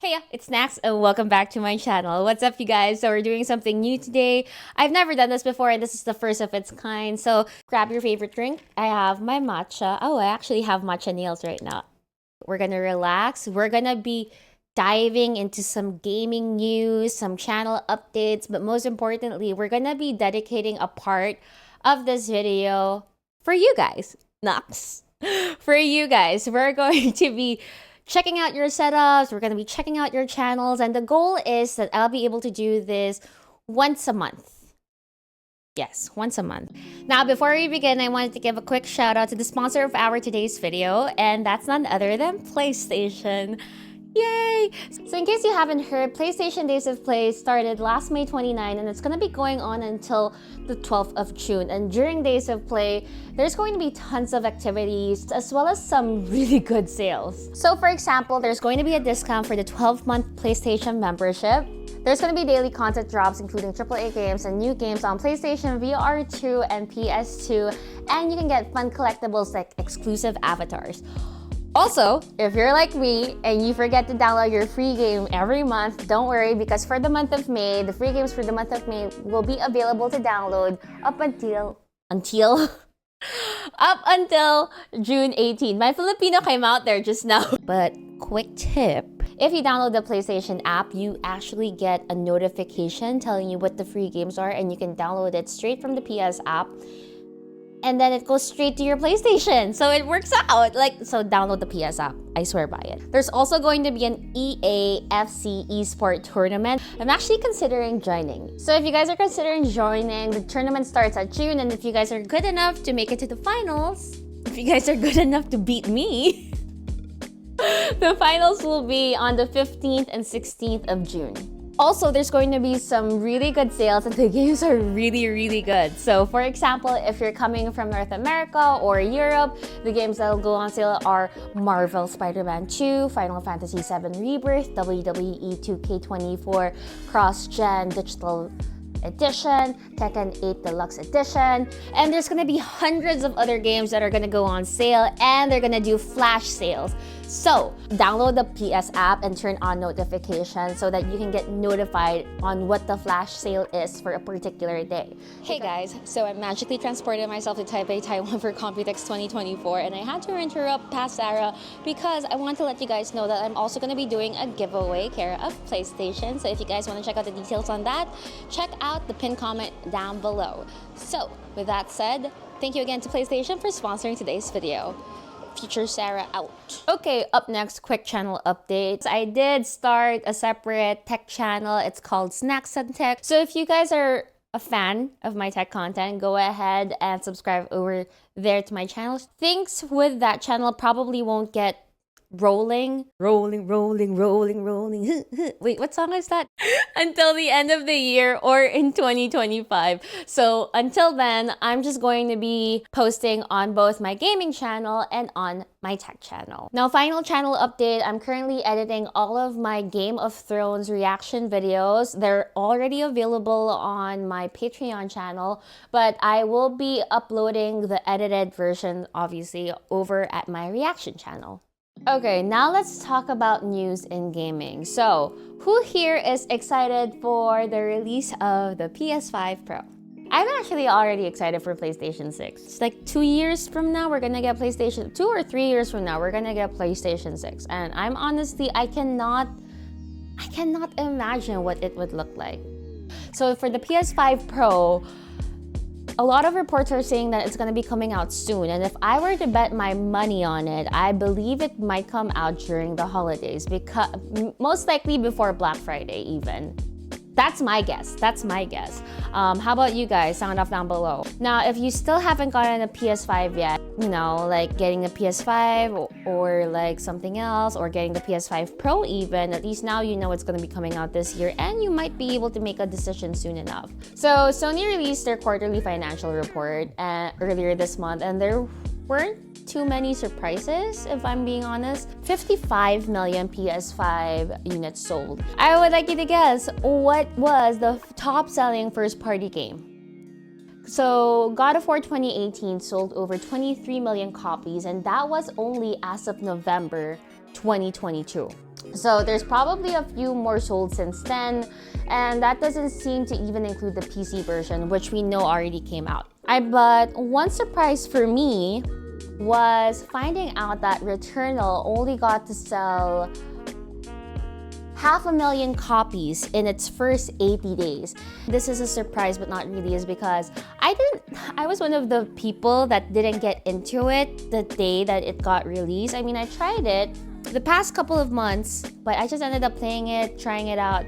Hey, it's Nax and welcome back to my channel. What's up, you guys? So we're doing something new today. I've never done this before and this is the first of its kind. So grab your favorite drink. I have my matcha. Oh, I actually have matcha nails right now. We're gonna relax. We're gonna be diving into some gaming news, some channel updates, but most importantly, we're gonna be dedicating a part of this video for you guys. Nax. For you guys. We're going to be checking out your setups, we're going to be checking out your channels, and the goal is that I'll be able to do this once a month. Yes, once a month. Now, before we begin, I wanted to give a quick shout out to the sponsor of our today's video, and that's none other than PlayStation. Yay! So in case you haven't heard, PlayStation Days of Play started last May 29 and it's going to be going on until the 12th of June. And during Days of Play, there's going to be tons of activities as well as some really good sales. So for example, there's going to be a discount for the 12-month PlayStation membership. There's going to be daily content drops including AAA games and new games on PlayStation VR 2 and PS2. And you can get fun collectibles like exclusive avatars. Also, if you're like me and you forget to download your free game every month, don't worry because for the month of May, the free games for the month of May will be available to download up until June 18. My Filipino came out there just now. But quick tip, if you download the PlayStation app, you actually get a notification telling you what the free games are and you can download it straight from the PS app. And then it goes straight to your PlayStation. So it works out. So download the PS app. I swear by it. There's also going to be an EA FC eSport tournament. I'm actually considering joining. So if you guys are considering joining, the tournament starts at June. And if you guys are good enough to make it to the finals, if you guys are good enough to beat me, the finals will be on the 15th and 16th of June. Also, there's going to be some really good sales and the games are really good. So for example, if you're coming from North America or Europe, the games that'll go on sale are Marvel Spider-Man 2, Final Fantasy VII Rebirth, WWE 2K24 Cross-Gen Digital Edition, Tekken 8 Deluxe Edition, and there's gonna be hundreds of other games that are gonna go on sale and they're gonna do flash sales. So download the PS app and turn on notifications so that you can get notified on what the flash sale is for a particular day. Hey guys, so I magically transported myself to Taipei, Taiwan for Computex 2024 and I had to interrupt past Sarah because I want to let you guys know that I'm also going to be doing a giveaway care of PlayStation. So if you guys want to check out the details on that, check out the pinned comment down below. So with that said, thank you again to PlayStation for sponsoring today's video. Future Sarah out. Okay, up next, quick channel updates. I did start a separate tech channel. It's called Snacks and Tech. So if you guys are a fan of my tech content, go ahead and subscribe over there to my channel. Things with that channel probably won't get rolling. Wait, what song is that? Until the end of the year or in 2025. So until then, I'm just going to be posting on both my gaming channel and on my tech channel. Now, final channel update, I'm currently editing all of my Game of Thrones reaction videos. They're already available on my Patreon channel, but I will be uploading the edited version, obviously, over at my reaction channel. Okay, now let's talk about news in gaming. So, who here is excited for the release of the PS5 Pro? I'm actually already excited for PlayStation 6. It's like 2 years from now, we're gonna get PlayStation 2 or 3 years from now, we're gonna get PlayStation 6. And I'm honestly, I cannot imagine what it would look like. So for the PS5 Pro, a lot of reports are saying that it's going to be coming out soon, and if I were to bet my money on it, I believe it might come out during the holidays, because most likely before Black Friday even. That's my guess. How about you guys? Sound off down below. Now, if you still haven't gotten a PS5 yet, you know, like getting a PS5 or like something else, or getting the PS5 Pro even, at least now you know it's going to be coming out this year and you might be able to make a decision soon enough. So Sony released their quarterly financial report earlier this month, and there weren't too many surprises, if I'm being honest. 55 million PS5 units sold. I would like you to guess what was the top-selling first-party game. So God of War 2018 sold over 23 million copies, and that was only as of November 2022. So there's probably a few more sold since then, and that doesn't seem to even include the PC version, which we know already came out. But one surprise for me was finding out that Returnal only got to sell 500,000 copies in its first 80 days. This is a surprise, but not really, is because I was one of the people that didn't get into it the day that it got released. I mean, I tried it the past couple of months, but I just ended up playing it, trying it out.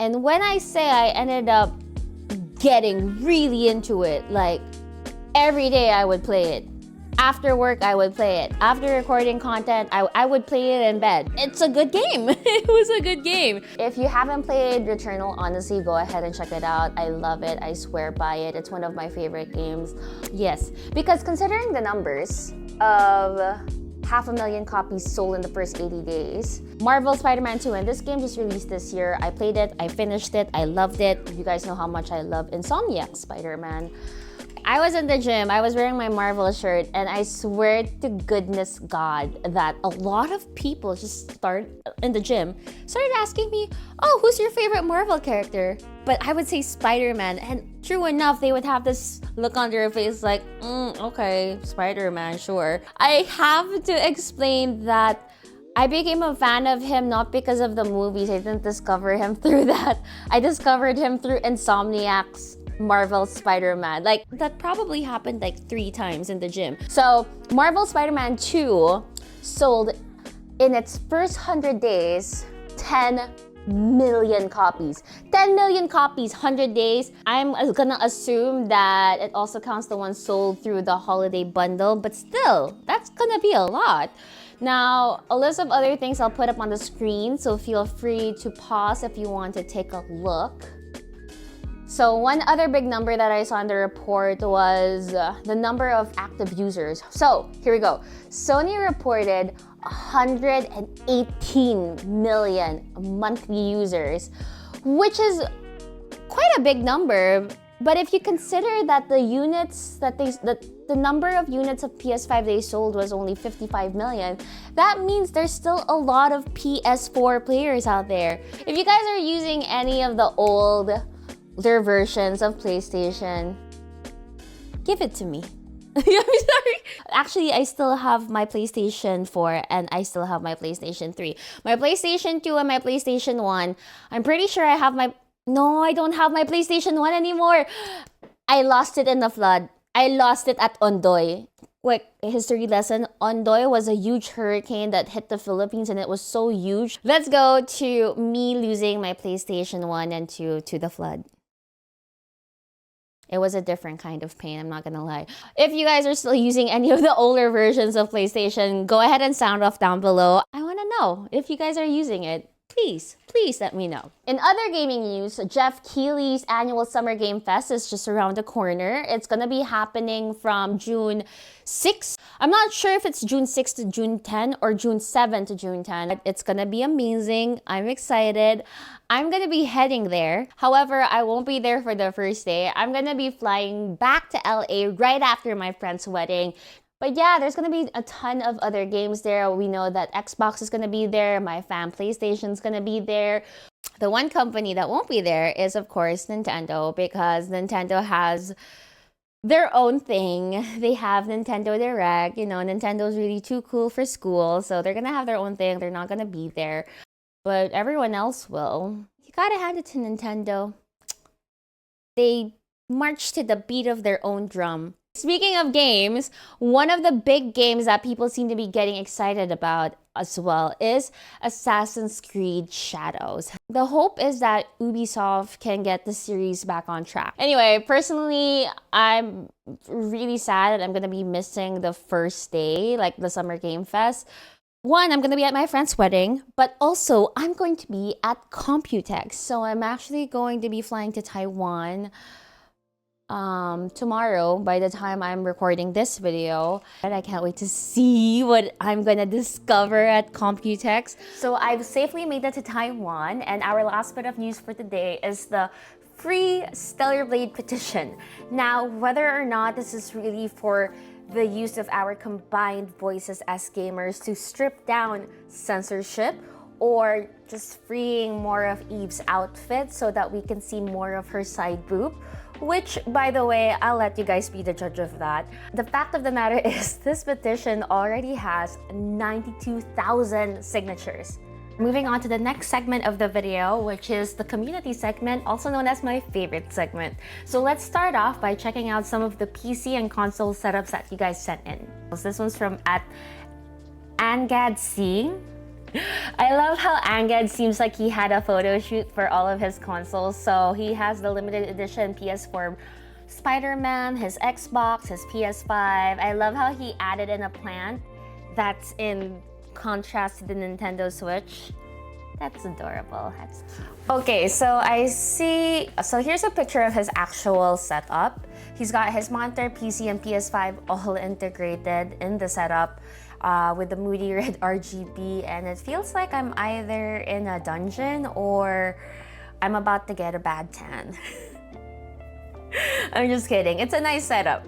And when I say I ended up getting really into it, like every day I would play it. After work, I would play it. After recording content, I would play it in bed. It's a good game. It was a good game. If you haven't played Returnal, honestly, go ahead and check it out. I love it. I swear by it. It's one of my favorite games. Yes, because considering the numbers of 500,000 copies sold in the first 80 days. Marvel Spider-Man 2, and this game just released this year. I played it, I finished it, I loved it. You guys know how much I love Insomniac Spider-Man. I was in the gym, I was wearing my Marvel shirt, and I swear to goodness God that a lot of people just started asking me, oh, who's your favorite Marvel character? But I would say Spider-Man, and true enough, they would have this look on their face like, okay, Spider-Man, sure. I have to explain that I became a fan of him not because of the movies. I didn't discover him through that. I discovered him through Insomniac's Marvel Spider-Man. Like, that probably happened like 3 times in the gym. So, Marvel Spider-Man 2 sold in its first 100 days 10 million copies. 10 million copies, 100 days. I'm gonna assume that it also counts the ones sold through the holiday bundle, but still, that's gonna be a lot. Now, a list of other things I'll put up on the screen, so feel free to pause if you want to take a look. So one other big number that I saw in the report was the number of active users. So here we go. Sony reported 118 million monthly users, which is quite a big number. But if you consider that the number of units of PS5 they sold was only 55 million, that means there's still a lot of PS4 players out there. If you guys are using any of the older versions of PlayStation, give it to me. I'm sorry. Actually, I still have my PlayStation 4 and I still have my PlayStation 3. My PlayStation 2 and my PlayStation 1, I'm pretty sure I have my... No, I don't have my PlayStation 1 anymore. I lost it in the flood. I lost it at Ondoy. Quick history lesson. Ondoy was a huge hurricane that hit the Philippines and it was so huge. Let's go to me losing my PlayStation 1 and 2 to the flood. It was a different kind of pain, I'm not gonna lie. If you guys are still using any of the older versions of PlayStation, go ahead and sound off down below. I wanna know if you guys are using it. Please let me know. In other gaming news, Jeff Keighley's annual Summer Game Fest is just around the corner. It's gonna be happening from June 6. I'm not sure if it's June 6 to June 10 or June 7 to June 10. It's gonna be amazing. I'm excited. I'm gonna be heading there. However, I won't be there for the first day. I'm gonna be flying back to LA right after my friend's wedding. But yeah, there's gonna be a ton of other games there. We know that Xbox is gonna be there. My fan PlayStation's gonna be there. The one company that won't be there is, of course, Nintendo, because Nintendo has their own thing. They have Nintendo Direct. You know, Nintendo's really too cool for school, so they're gonna have their own thing. They're not gonna be there. But everyone else will. You gotta hand it to Nintendo. They march to the beat of their own drum. Speaking of games, one of the big games that people seem to be getting excited about as well is Assassin's Creed Shadows. The hope is that Ubisoft can get the series back on track. Anyway, personally, I'm really sad that I'm gonna be missing the first day, like the Summer Game Fest. One, I'm going to be at my friend's wedding, but also I'm going to be at Computex. So I'm actually going to be flying to Taiwan tomorrow by the time I'm recording this video. And I can't wait to see what I'm going to discover at Computex. So I've safely made it to Taiwan, and our last bit of news for today is the free Stellar Blade Petition. Now, whether or not this is really for the use of our combined voices as gamers to strip down censorship, or just freeing more of Eve's outfit so that we can see more of her side boob, which, by the way, I'll let you guys be the judge of that. The fact of the matter is this petition already has 92,000 signatures. Moving on to the next segment of the video, which is the community segment, also known as my favorite segment. So let's start off by checking out some of the PC and console setups that you guys sent in. This one's from @AngadC. I love how Angad seems like he had a photo shoot for all of his consoles. So he has the limited edition PS4 Spider-Man, his Xbox, his PS5. I love how he added in a plant that's in contrast to the Nintendo Switch. That's adorable. That's cute. Okay, so I see, so here's a picture of his actual setup. He's got his monitor, PC, and PS5 all integrated in the setup. With the moody red RGB, and it feels like I'm either in a dungeon or I'm about to get a bad tan. I'm just kidding. It's a nice setup.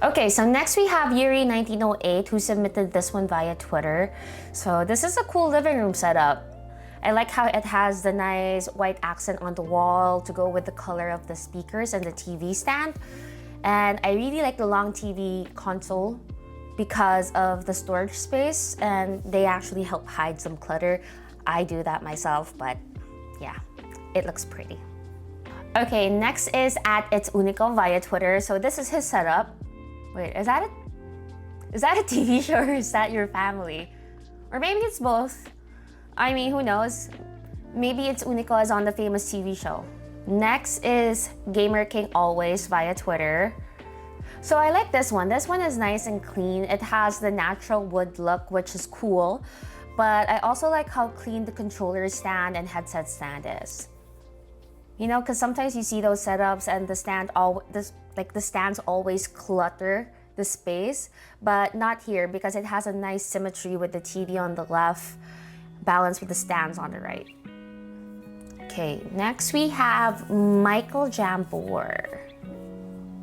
Okay, so next we have Yuri1908 who submitted this one via Twitter. So this is a cool living room setup. I like how it has the nice white accent on the wall to go with the color of the speakers and the TV stand. And I really like the long TV console because of the storage space, and they actually help hide some clutter. I do that myself, but yeah, it looks pretty. Okay, next is @itsunico via Twitter. So this is his setup. Wait, is that a TV show or is that your family? Or maybe it's both. I mean, who knows? Maybe it's Unico is on the famous TV show. Next is Gamer King Always via Twitter. So I like this one. This one is nice and clean. It has the natural wood look, which is cool. But I also like how clean the controller stand and headset stand is. You know, because sometimes you see those setups and the stands always clutter the space, but not here because it has a nice symmetry with the TV on the left, balanced with the stands on the right. Okay, next we have Michael Jambor.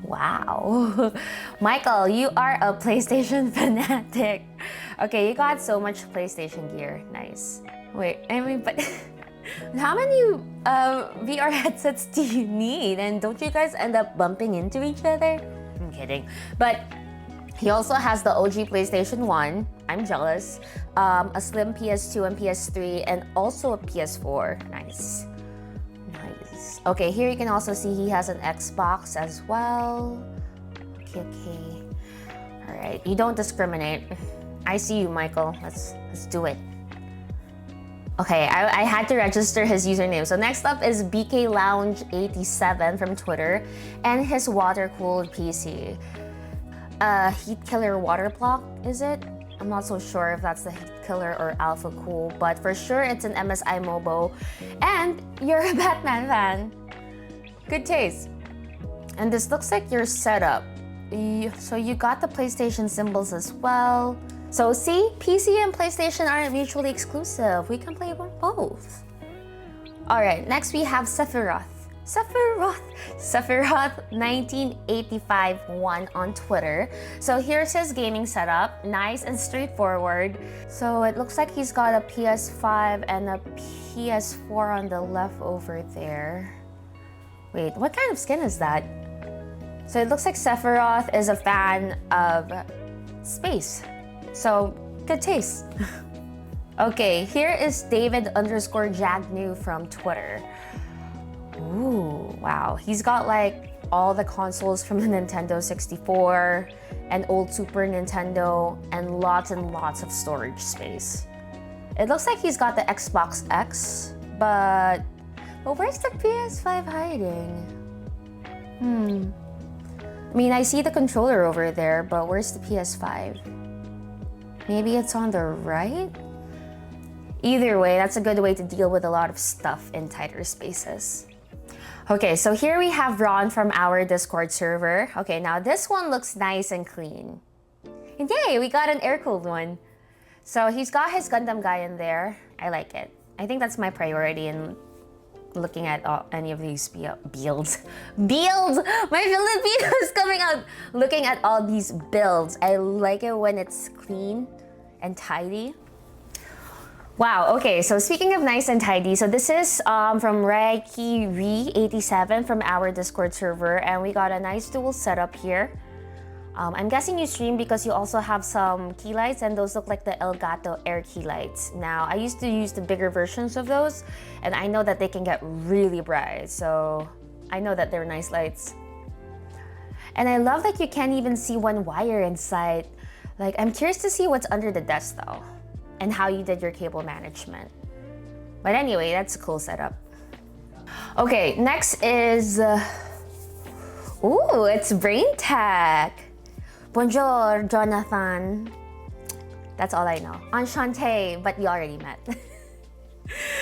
Wow. Michael, you are a PlayStation fanatic. Okay, you got so much PlayStation gear. Nice. Wait, I mean, but how many VR headsets do you need? And don't you guys end up bumping into each other? I'm kidding. But he also has the OG PlayStation 1. I'm jealous. A slim PS2 and PS3, and also a PS4. Nice. Nice. Okay, here you can also see he has an Xbox as well. Okay. All right, you don't discriminate. I see you, Michael. Let's do it. Okay, I had to register his username. So next up is BK Lounge 87 from Twitter, and his water-cooled PC. Heat Killer Water Block, is it? I'm not so sure if that's the Heat Killer or Alpha Cool, but for sure it's an MSI Mobo. And you're a Batman fan. Good taste. And this looks like your setup. So you got the PlayStation symbols as well. So see, PC and PlayStation aren't mutually exclusive. We can play both. All right, next we have Sephiroth 1985-1 on Twitter. So here's his gaming setup, nice and straightforward. So it looks like he's got a PS5 and a PS4 on the left over there. Wait, what kind of skin is that? So it looks like Sephiroth is a fan of space. So good taste. Okay, here is David_Jagnew from Twitter. Ooh, wow. He's got like all the consoles from the Nintendo 64 and old Super Nintendo and lots of storage space. It looks like he's got the Xbox X, but where's the PS5 hiding? I mean, I see the controller over there, but where's the PS5? Maybe it's on the right? Either way, that's a good way to deal with a lot of stuff in tighter spaces. Okay, so here we have Ron from our Discord server. Okay, now this one looks nice and clean. And yay, we got an air-cooled one. So he's got his Gundam guy in there. I like it. I think that's my priority in looking at any of these builds. Builds! My Filipino is coming out looking at all these builds. I like it when it's clean and tidy. Wow, okay, so speaking of nice and tidy, so this is from Reiki87 from our Discord server, and we got a nice dual setup here. I'm guessing you stream because you also have some key lights, and those look like the Elgato Air key lights. Now, I used to use the bigger versions of those, and I know that they can get really bright, so I know that they're nice lights. And I love that you can't even see one wire inside. Like, I'm curious to see what's under the desk though, and how you did your cable management. But anyway, that's a cool setup. Okay, next is, ooh, it's Brain Tech. Bonjour, Jonathan. That's all I know. Enchanté, but you already met.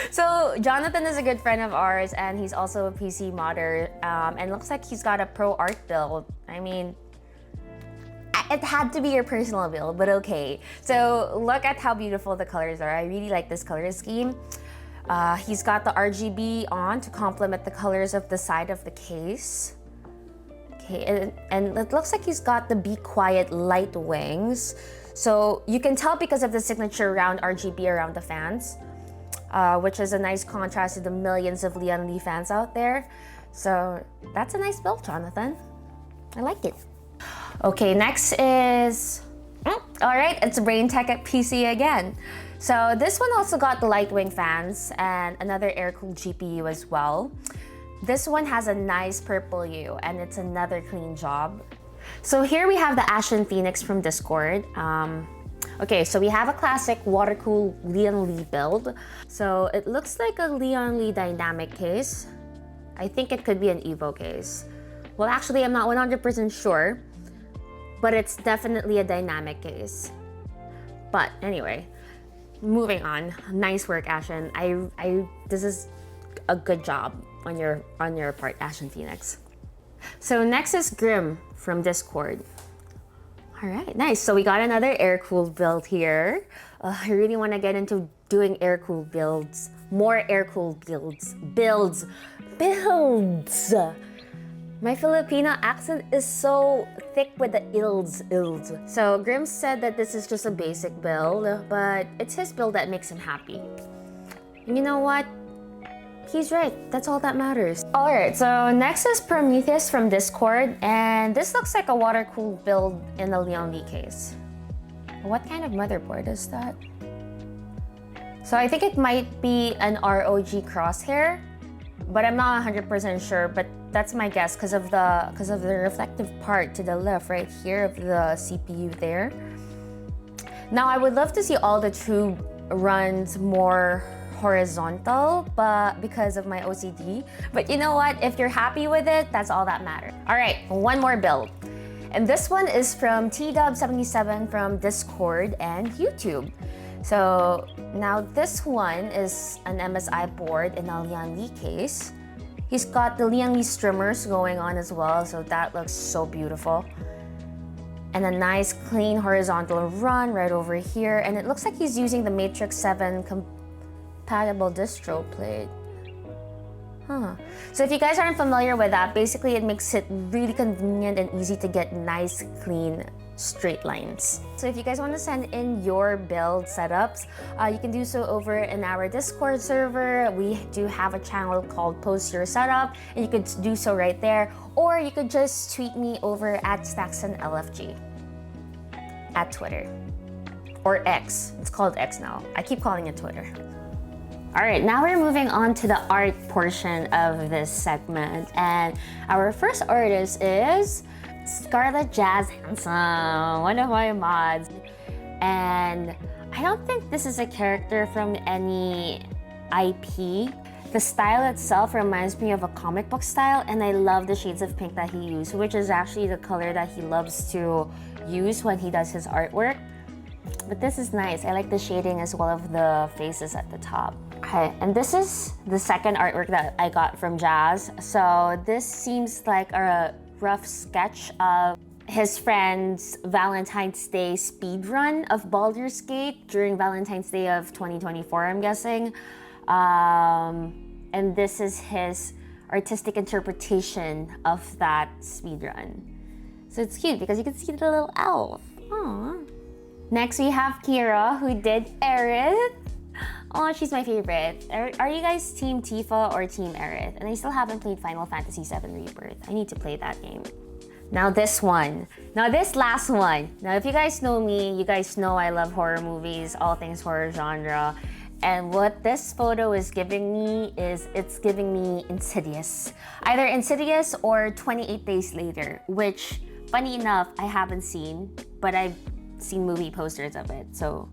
So Jonathan is a good friend of ours, and he's also a PC modder, and looks like he's got a pro art build. I mean, it had to be your personal build, but okay. So look at how beautiful the colors are. I really like this color scheme. He's got the RGB on to complement the colors of the side of the case. Okay, and it looks like he's got the Be Quiet light wings. So you can tell because of the signature round RGB around the fans, which is a nice contrast to the millions of Leon Lee fans out there. So that's a nice build, Jonathan. I like it. Okay, next is, all right, it's Brain Tech at PC again. So this one also got the light wing fans and another air-cooled GPU as well. This one has a nice purple hue, and it's another clean job. So here we have the Ashen Phoenix from Discord. Okay, so we have a classic water-cooled Leon Lee build. So it looks like a Leon Lee dynamic case. I think it could be an Evo case. Well, actually, I'm not 100% sure, but it's definitely a dynamic case. But anyway, moving on. Nice work, Ashen. This is a good job on your part, Ashen Phoenix. So next is Grim from Discord. All right, nice. So we got another air-cooled build here. I really want to get into doing air-cooled builds. More air-cooled builds. Builds. My Filipino accent is so thick with the ills. So Grim said that this is just a basic build, but it's his build that makes him happy. And you know what? He's right. That's all that matters. All right, so next is Prometheus from Discord, and this looks like a water-cooled build in a Leon Lee case. What kind of motherboard is that? So I think it might be an ROG Crosshair, but I'm not 100% sure, but that's my guess because of the reflective part to the left right here of the CPU there. Now I would love to see all the tube runs more horizontal, but because of my OCD. But you know what? If you're happy with it, that's all that matters. All right, one more build. And this one is from TDub77 from Discord and YouTube. So now this one is an MSI board in a Leon Lee case. He's got the Leon Lee streamers going on as well, so that looks so beautiful. And a nice clean horizontal run right over here. And it looks like he's using the Matrix 7 compatible distro plate. So if you guys aren't familiar with that, basically it makes it really convenient and easy to get nice, clean, straight lines. So if you guys want to send in your build setups, you can do so over in our Discord server. We do have a channel called Post Your Setup, and you could do so right there. Or you could just tweet me over at StacksonLFG at Twitter. Or X. It's called X now. I keep calling it Twitter. All right, now we're moving on to the art portion of this segment. And our first artist is Scarlett Jazz Handsome, one of my mods. And I don't think this is a character from any IP. The style itself reminds me of a comic book style, and I love the shades of pink that he used, which is actually the color that he loves to use when he does his artwork. But this is nice. I like the shading as well of the faces at the top. Okay, and this is the second artwork that I got from Jazz. So this seems like a rough sketch of his friend's Valentine's Day speed run of Baldur's Gate during Valentine's Day of 2024, I'm guessing. And this is his artistic interpretation of that speed run. So it's cute because you can see the little elf. Aww. Next we have Kira, who did Aerith. Oh, she's my favorite. Are you guys Team Tifa or Team Aerith? And I still haven't played Final Fantasy VII Rebirth. I need to play that game. Now this one. Now this last one. Now if you guys know me, you guys know I love horror movies, all things horror genre. And what this photo is giving me is it's giving me Insidious. Either Insidious or 28 Days Later, which, funny enough, I haven't seen, but I've seen movie posters of it. So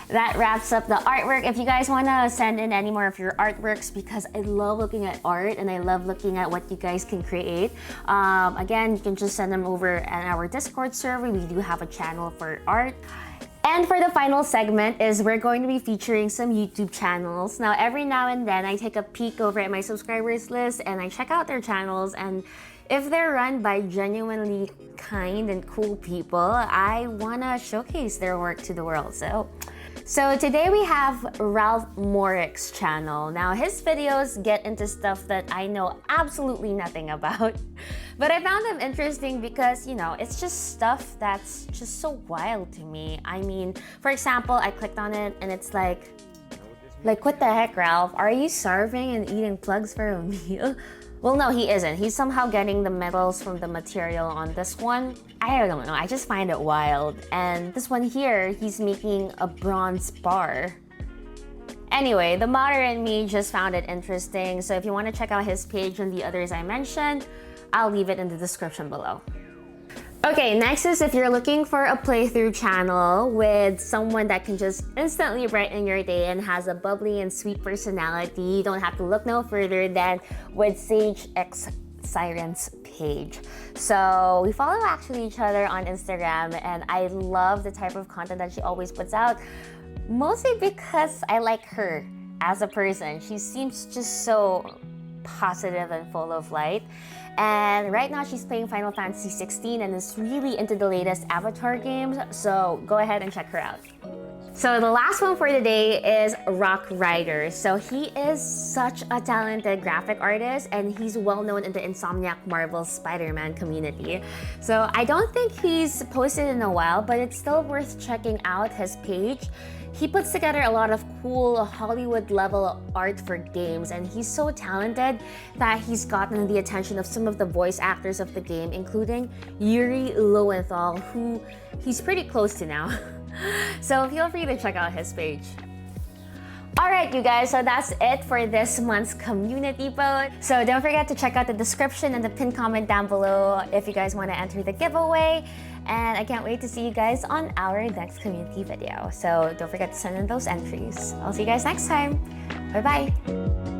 that wraps up the artwork. If you guys want to send in any more of your artworks, because I love looking at art and I love looking at what you guys can create. Again, you can just send them over at our Discord server. We do have a channel for art. And for the final segment is we're going to be featuring some YouTube channels. Now, every now and then I take a peek over at my subscribers list and I check out their channels, and if they're run by genuinely kind and cool people, I want to showcase their work to the world. So today we have Ralph Morrick's channel. Now his videos get into stuff that I know absolutely nothing about, but I found them interesting because, you know, it's just stuff that's just so wild to me. I mean, for example, I clicked on it and it's like what the heck, Ralph? Are you starving and eating plugs for a meal? Well, no, he isn't. He's somehow getting the metals from the material on this one. I don't know, I just find it wild. And this one here, he's making a bronze bar. Anyway, the modder in me just found it interesting. So if you want to check out his page and the others I mentioned, I'll leave it in the description below. Okay, next is if you're looking for a playthrough channel with someone that can just instantly brighten your day and has a bubbly and sweet personality, you don't have to look no further than with Sage X Siren's page. So we follow actually each other on Instagram, and I love the type of content that she always puts out, mostly because I like her as a person. She seems just so positive and full of light. And right now she's playing Final Fantasy 16 and is really into the latest Avatar games, so go ahead and check her out. So the last one for the day is Rock Rider. So he is such a talented graphic artist and he's well known in the Insomniac Marvel Spider-Man community. So I don't think he's posted in a while, but it's still worth checking out his page. He puts together a lot of cool Hollywood-level art for games, and he's so talented that he's gotten the attention of some of the voice actors of the game, including Yuri Lowenthal, who he's pretty close to now. So feel free to check out his page. Alright, you guys, so that's it for this month's community vote. So don't forget to check out the description and the pinned comment down below if you guys want to enter the giveaway. And I can't wait to see you guys on our next community video. So don't forget to send in those entries. I'll see you guys next time. Bye-bye.